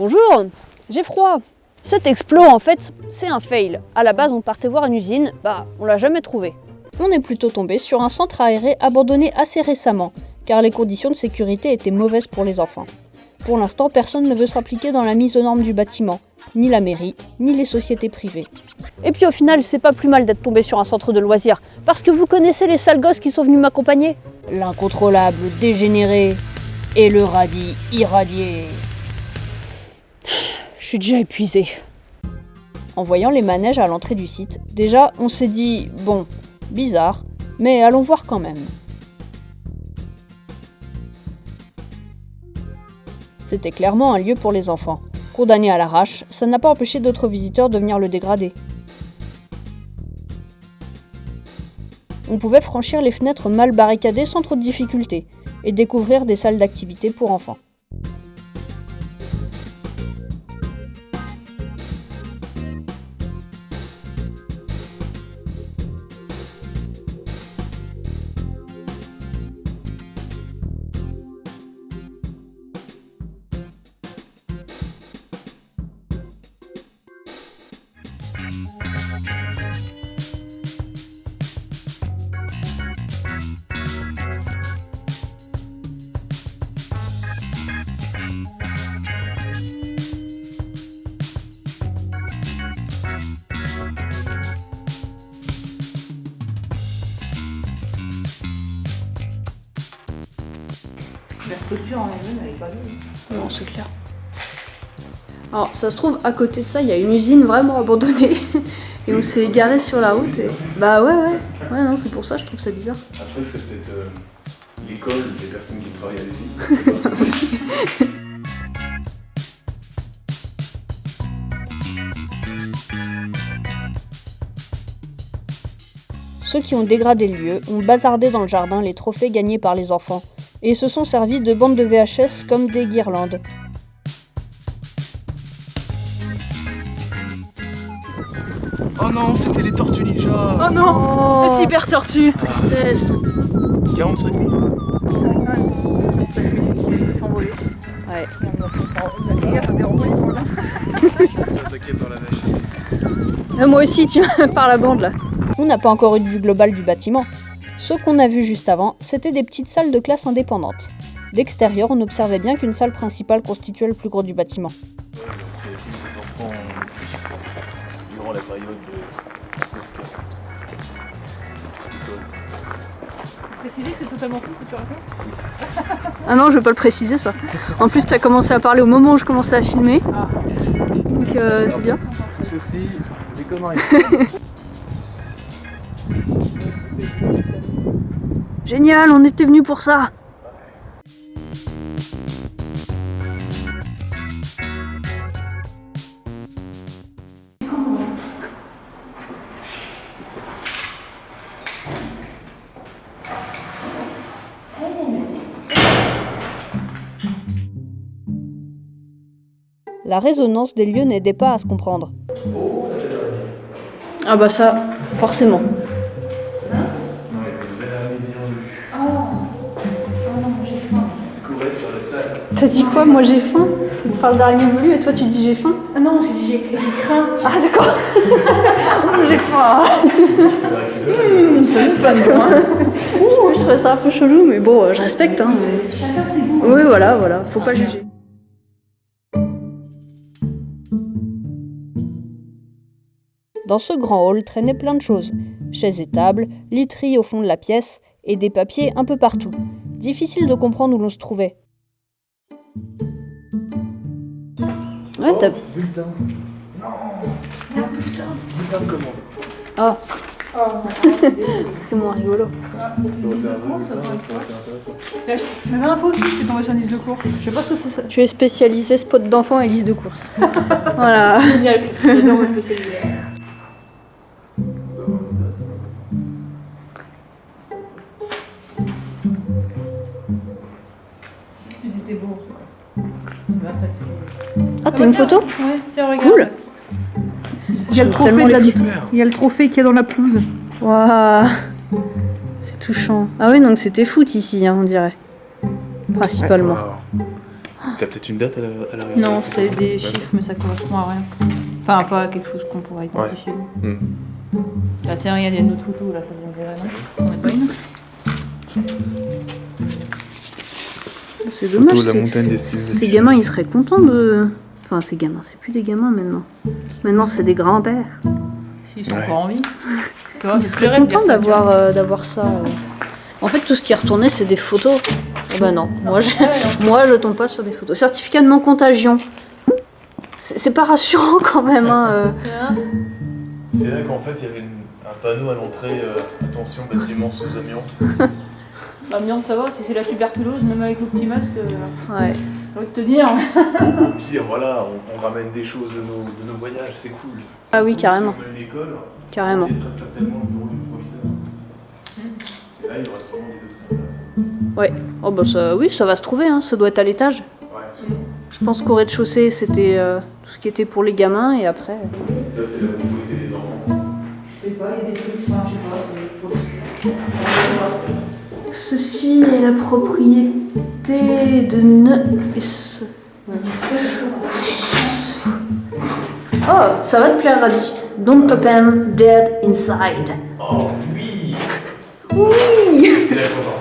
Bonjour, j'ai froid. Cet explo, en fait, c'est un fail. À la base, on partait voir une usine, on l'a jamais trouvé. On est plutôt tombé sur un centre aéré abandonné assez récemment, car les conditions de sécurité étaient mauvaises pour les enfants. Pour l'instant, personne ne veut s'impliquer dans la mise aux normes du bâtiment, ni la mairie, ni les sociétés privées. Et puis au final, c'est pas plus mal d'être tombé sur un centre de loisirs, parce que vous connaissez les sales gosses qui sont venus m'accompagner. L'incontrôlable dégénéré et le radis irradié. Je suis déjà épuisée. En voyant les manèges à l'entrée du site, déjà on s'est dit, bon, bizarre, mais allons voir quand même. C'était clairement un lieu pour les enfants. Condamné à l'arrache, ça n'a pas empêché d'autres visiteurs de venir le dégrader. On pouvait franchir les fenêtres mal barricadées sans trop de difficultés et découvrir des salles d'activité pour enfants. La structure en elle-même, elle est pas vieille. Non, c'est clair. Alors, ça se trouve, à côté de ça, il y a une usine vraiment abandonnée. Et on s'est garé sur la route et... Ouais, non, c'est pour ça, je trouve ça bizarre. Après, c'est peut-être l'école des personnes qui travaillent à l'usine. Ceux qui ont dégradé le lieu ont bazardé dans le jardin les trophées gagnés par les enfants et se sont servis de bandes de VHS comme des guirlandes. Oh non, c'était les Tortues Ninja. Oh non, c'est Cyber Tortue. Tristesse. 45 minutes. S'envoler. Ouais. Attaqué par la VHS. Moi aussi, tiens, par la bande là. On n'a pas encore eu de vue globale du bâtiment. Ce qu'on a vu juste avant, c'était des petites salles de classe indépendantes. D'extérieur, on observait bien qu'une salle principale constituait le plus gros du bâtiment. Les enfants durant la période de... Préciser que c'est totalement fou ce que tu racontes. Ah non, je vais pas le préciser ça. En plus, t'as commencé à parler au moment où je commençais à filmer. Ah. Donc c'est bien. Ceci, c'est des conneries. Génial, on était venus pour ça. La résonance des lieux n'aidait pas à se comprendre. Ah bah ça, forcément. T'as dit quoi? Moi j'ai faim. On parle d'araignée velue et toi tu dis j'ai faim? Ah non, j'ai craint. Ah d'accord. Oh, j'ai faim. Je trouvais ça un peu chelou, mais bon, je respecte. Hein, mais... Chacun ses goûts. Oui, voilà, faut pas juger. Dans ce grand hall traînaient plein de choses. Chaises et tables, literie au fond de la pièce et des papiers un peu partout. Difficile de comprendre où l'on se trouvait. Ouais, t'as... Bulletin. Non. Bulletin de commande. Ah. C'est moins rigolo. Ça aurait été un bon bulletin, ça aurait été intéressant. La dernière fois aussi, je suis tombée sur une liste de cours. Je sais pas ce que c'est ça. Tu es spécialisé spot d'enfants et liste de courses. Voilà. Génial. J'adore ma spécialité. Ils étaient beaux. C'est bien ça qui est joli. Ah, t'as une photo? Ouais, tiens, regarde. Cool. Il y a le trophée Tellement de la... les Il y a le trophée qui est dans la pelouse. Waouh. C'est touchant. Ah oui, donc c'était foot ici, hein, on dirait. Principalement. T'as peut-être une date à l'arrière? Non, c'est des chiffres, mais ça correspond à rien. Enfin, pas à quelque chose qu'on pourrait identifier. Hmm. Là, tiens, regarde, il y a une autre photo, là, ça vient de là, non? On n'est pas une? C'est dommage. Photo de la montagne des styles. Ces gamins, ils seraient contents de. Enfin, ces gamins, c'est plus des gamins maintenant. Maintenant, c'est des grands-pères. S'ils sont Ouais. encore en vie. Tu vois, Ils c'est seraient très contents d'avoir ça. En fait, tout ce qui est retourné, c'est des photos. Ah bah non, moi je tombe pas sur des photos. Certificat de non-contagion. C'est pas rassurant quand même. Hein. C'est vrai qu'en fait, il y avait un panneau à l'entrée attention, bâtiment sous amiante. L'amiante, ça va, si c'est la tuberculose, même avec le petit masque, Ouais. j'ai envie de te dire. Au pire, voilà, on ramène des choses de nos voyages, c'est cool. Ah oui, carrément. Si on a une école, Carrément. il y a très certainement le bureau du proviseur. Et là, il y aura sûrement des dossiers intéressants. Ouais. Oh bah ça, oui, ça va se trouver. Hein. Ça doit être à l'étage. Ouais, sûrement. Je pense qu'au rez-de-chaussée, c'était tout ce qui était pour les gamins et après. Ça, c'est là où il faut aider les enfants. Je sais pas, il y a des trucs, enfin, je sais pas, c'est pour Ceci est la propriété de Oh, ça va te plaire, Radhi. Don't open dead inside. Oh oui. Oui. C'est la commande.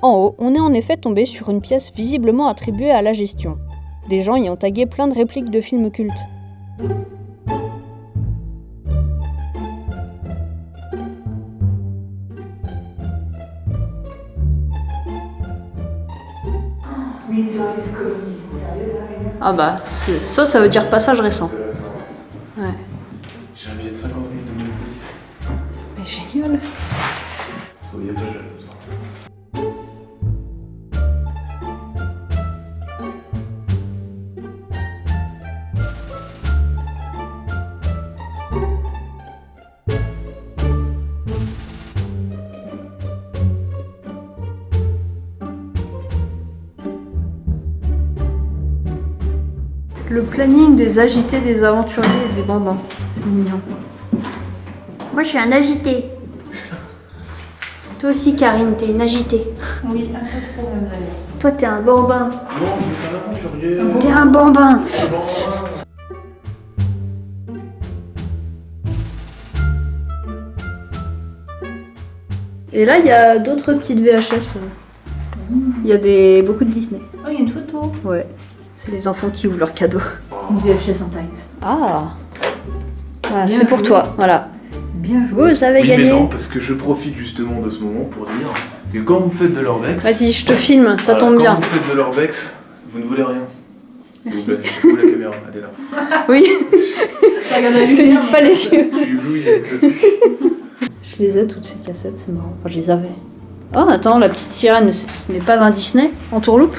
En haut, on est en effet tombé sur une pièce visiblement attribuée à la gestion. Des gens y ont tagué plein de répliques de films cultes. Ah bah, ça veut dire passage récent. Ouais. J'ai un billet de 50 000 de Monopoly. Mais génial. Soyez pas jaloux. Le planning des agités, des aventuriers et des bambins. C'est mignon. Moi, je suis un agité. Toi aussi, Karine, t'es une agitée. Oui, un peu trop même d'ailleurs. Toi, t'es un bambin. Non, je suis un aventurier. T'es un bambin. Et là, il y a d'autres petites VHS. Il y a beaucoup de Disney. Oh, il y a une photo. Ouais. C'est les enfants qui ouvrent leurs cadeaux. Une VHS en tight. Ah, Bien c'est pour joué. toi, voilà. Bien joué. Vous avez Oui, mais gagné. non, parce que je profite justement de ce moment pour dire que quand vous faites de l'orbex... Vas-y, je te filme, ça voilà, tombe bien. Quand vous faites de l'orbex, vous ne voulez rien. Merci. S'il vous plaît, je vous la caméra, elle est là. Oui, Regarde la tenez lumière. pas les yeux. Je suis ébloui avec le truc. Je les ai toutes ces cassettes, c'est marrant. Enfin, je les avais. Oh, attends, la petite sirène, mais ce n'est pas un Disney en tourloupe.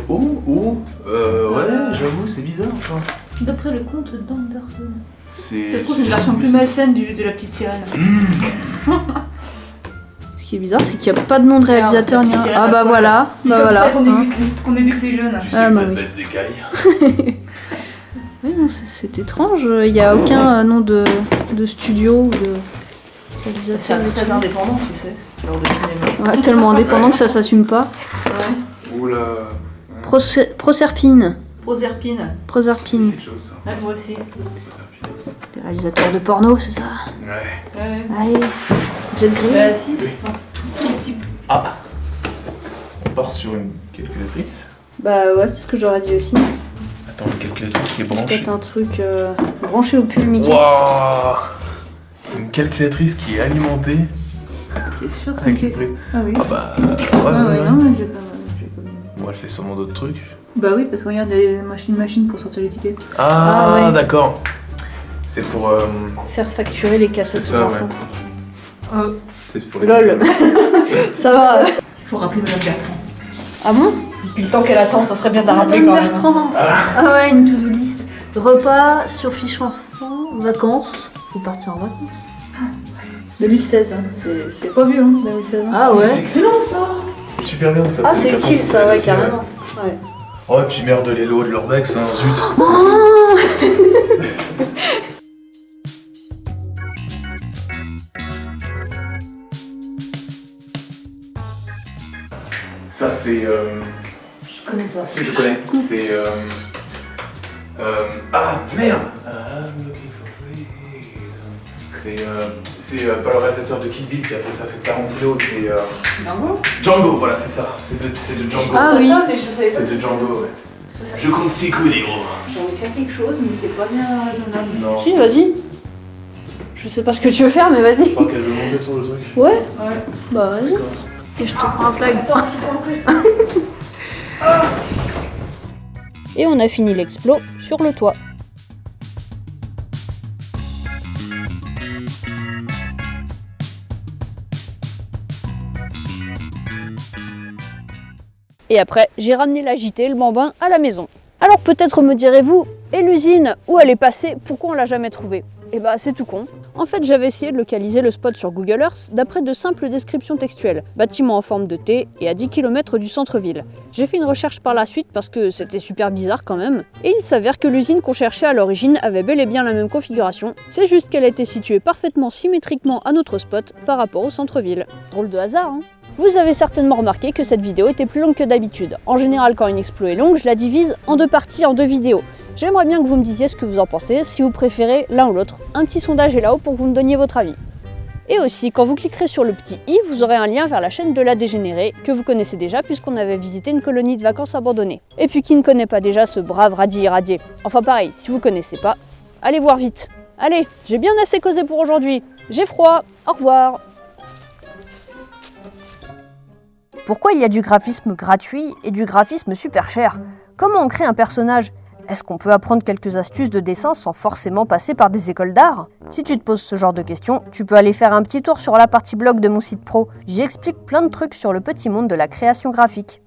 Ouais, j'avoue, c'est bizarre ça. D'après le conte d'Anderson. C'est... Ça se trouve, c'est une version plus malsaine de la petite sirène. Ce qui est bizarre, c'est qu'il n'y a pas de nom de réalisateur ni rien. Ah bah voilà, C'est bah comme voilà. ça Hein. qu'on éduque les jeunes. Tu sais Ah, que bah t'as de oui. belles écailles. Oui, non, c'est étrange, il n'y a aucun nom de studio ou de C'est réalisateur. très indépendant, tu sais. Genre de cinéma. Ouais, tellement indépendant que ça s'assume pas. Ouais. Oula. Proserpine. Proserpine. Proserpine. Quelque chose ça. Ah, moi aussi. Des réalisateurs de porno, c'est ça? Ouais. Ouais. Allez, vous êtes grillés? Bah si. Oui. Tout petit. Ah. On part sur une calculatrice. Bah ouais, c'est ce que j'aurais dit aussi. Attends, une calculatrice qui est branchée. Peut-être un truc branché au pull Mickey. Waouh. Une calculatrice qui est alimentée T'es sûr que avec une c'est... prise. Ah oui. Ah bah... Ah ouais, non, mais j'ai pas... Bon, elle fait sûrement d'autres trucs. Bah oui, parce que regarde, il y a une machine pour sortir les tickets. Ah, Ah ouais. d'accord. C'est pour... Faire facturer les cassettes C'est aux ça, enfants. c'est pour les Lol. Ça va. Il faut rappeler Madame Bertrand. Ah bon? Depuis le temps qu'elle attend, ça serait bien de la rappeler Madame quand même. Bertrand. Ah ouais, une to-do list. Repas sur fiche enfant, vacances. Faut partir en vacances. 2016, hein. C'est pas vieux, hein, 2016. Hein. Ah ouais. C'est excellent ça. C'est super bien ça. Ah c'est le carton utile ça, qu'on ouais, fait aussi, carrément. Ouais. Oh et puis merde les lots de l'orbex, hein, zut. c'est... Je connais pas. Si, je connais. C'est... Ah, merde I'm looking for freedom. C'est pas le réalisateur de Kill Bill qui a fait ça, c'est Tarantino, c'est... Django. Django, voilà, c'est ça. C'est de Django. Ah oui. Ça, mais je savais pas. C'est de Django, ouais. Ça, Je compte 6 coups, les gros. J'ai envie de faire quelque chose, mais c'est pas bien raisonnable. Non. Si, vas-y. Je sais pas ce que tu veux faire, mais vas-y. Je crois qu'elle veut monter sur le truc. Ouais, Ouais. bah vas-y. Et je te prends un flag. Et on a fini l'explo sur le toit. Et après, j'ai ramené la JT et le bambin à la maison. Alors peut-être me direz-vous, et l'usine, où elle est passée, pourquoi on l'a jamais trouvée? Eh bah c'est tout con. En fait, j'avais essayé de localiser le spot sur Google Earth d'après de simples descriptions textuelles. Bâtiment en forme de T et à 10 km du centre-ville. J'ai fait une recherche par la suite parce que c'était super bizarre quand même. Et il s'avère que l'usine qu'on cherchait à l'origine avait bel et bien la même configuration. C'est juste qu'elle était située parfaitement symétriquement à notre spot par rapport au centre-ville. Drôle de hasard, hein? Vous avez certainement remarqué que cette vidéo était plus longue que d'habitude. En général, quand une explo est longue, je la divise en 2 parties, en 2 vidéos. J'aimerais bien que vous me disiez ce que vous en pensez, si vous préférez l'un ou l'autre. Un petit sondage est là-haut pour que vous me donniez votre avis. Et aussi, quand vous cliquerez sur le petit i, vous aurez un lien vers la chaîne de La Dégénérée, que vous connaissez déjà puisqu'on avait visité une colonie de vacances abandonnée. Et puis qui ne connaît pas déjà ce brave radis irradié? Enfin pareil, si vous connaissez pas, allez voir vite. Allez, j'ai bien assez causé pour aujourd'hui. J'ai froid, au revoir. Pourquoi il y a du graphisme gratuit et du graphisme super cher? Comment on crée un personnage? Est-ce qu'on peut apprendre quelques astuces de dessin sans forcément passer par des écoles d'art? Si tu te poses ce genre de questions, tu peux aller faire un petit tour sur la partie blog de mon site pro. J'y explique plein de trucs sur le petit monde de la création graphique.